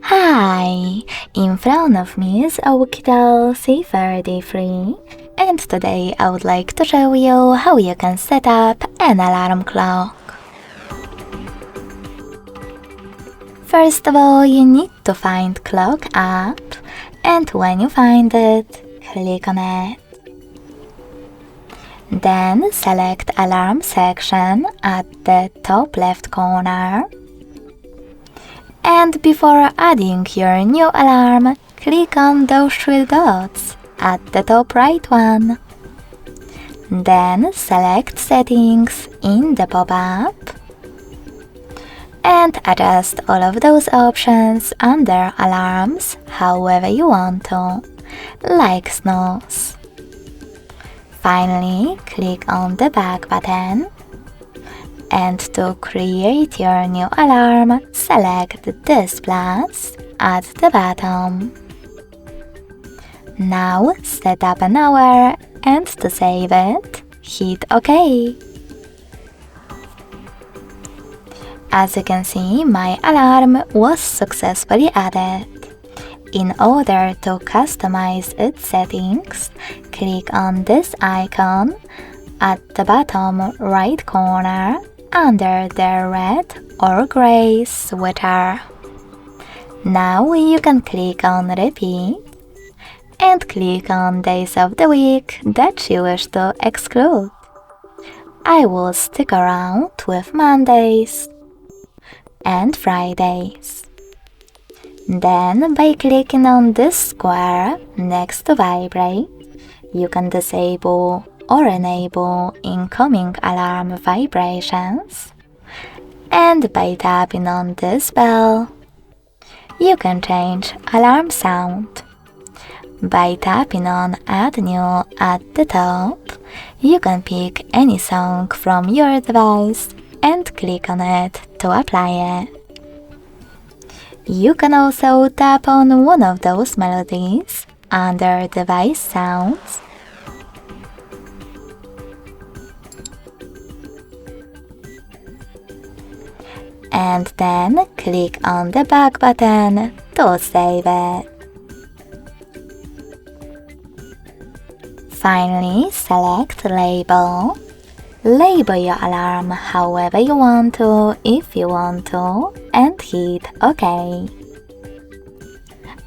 Hi! In front of me is OUKITEL C33, and today I would like to show you how you can set up an alarm clock. First of all, you need to find Clock app, and when you find it, click on it. Then select Alarm section at the top left corner. And before adding your new alarm, click on those three dots at the top right one. Then select Settings in the pop-up and adjust all of those options under Alarms however you want to, like snooze. Finally, click on the back button. And to create your new alarm, select this plus at the bottom. Now set up an hour, and to save it, hit OK. As you can see, my alarm was successfully added. In order to customize its settings, click on this icon at the bottom right corner under the red or gray sweater. Now you can click on Repeat and click on days of the week that you wish to exclude. I will stick around with Mondays and Fridays. Then, by clicking on this square next to Vibrate, you can disable or enable incoming alarm vibrations. And by tapping on this bell, you can change alarm sound. By tapping on Add New at the top, you can pick any song from your device and click on it to apply it. You can also tap on one of those melodies under Device Sounds and then click on the back button to save it. Finally, select Label. Label your alarm however you want to, if you want to, and hit OK.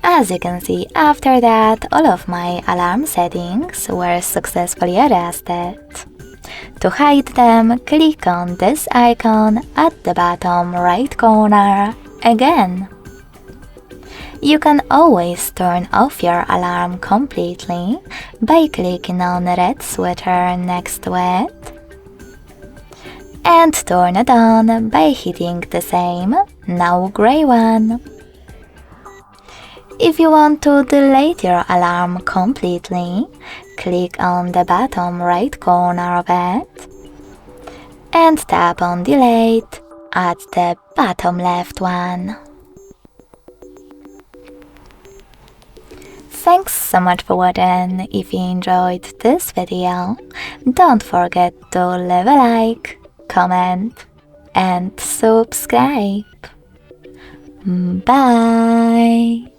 As you can see, after that, all of my alarm settings were successfully adjusted. To hide them, click on this icon at the bottom right corner again. You can always turn off your alarm completely by clicking on the red sweater next to it, and turn it on by hitting the same, now gray one. If you want to delete your alarm completely, click on the bottom right corner of it and tap on Delete at the bottom left one. Thanks so much for watching. If you enjoyed this video, don't forget to leave a like, comment and subscribe. Bye!